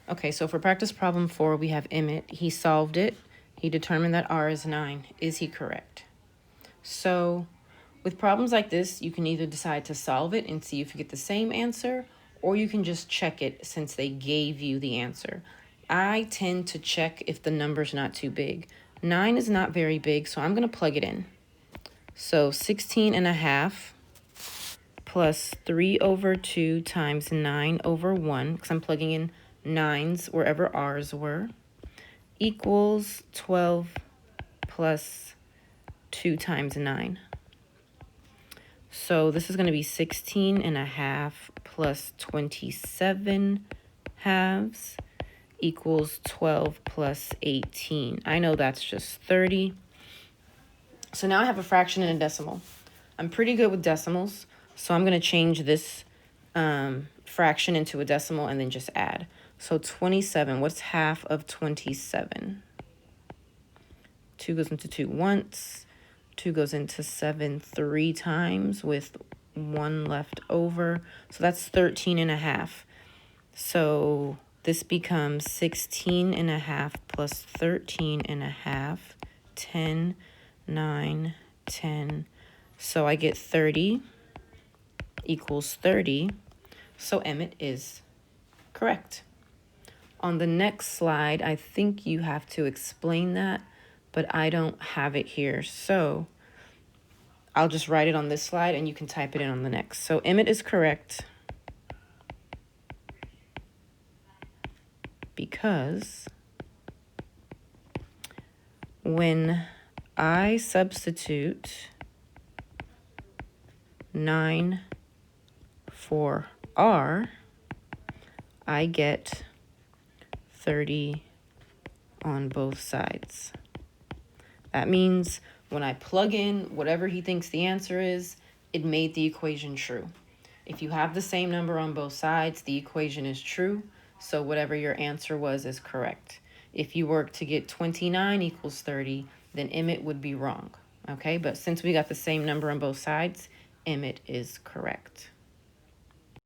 Okay, so for practice problem 4, we have Emmett. He solved it. He determined that R is 9. Is he correct? So with problems like this, you can either decide to solve it and see if you get the same answer, or you can just check it since they gave you the answer. I tend to check if the number's not too big. 9 is not very big, so I'm going to plug it in. So 16.5 plus 3 over 2 times 9 over 1, because I'm plugging in 9s wherever r's were, equals 12 plus 2 times 9. So this is going to be 16.5 plus 27 halves equals 12 plus 18. I know that's just 30. So now I have a fraction and a decimal. I'm pretty good with decimals, so I'm going to change this fraction into a decimal and then just add. So 27, what's half of 27? 2 goes into 2 once. 2 goes into 7 3 times with 1 left over. So that's 13.5. So this becomes 16.5 plus 13.5, 10, 9, 10. So I get 30 equals 30. So Emmett is correct. On the next slide, I think you have to explain that, but I don't have it here. So I'll just write it on this slide and you can type it in on the next. So Emmett is correct because when I substitute 9 for R, I get 30 on both sides. That means when I plug in whatever he thinks the answer is, it made the equation true. If you have the same number on both sides, the equation is true, so whatever your answer was is correct. If you were to get 29 equals 30, then Emmett would be wrong, okay? But since we got the same number on both sides, Emmett is correct.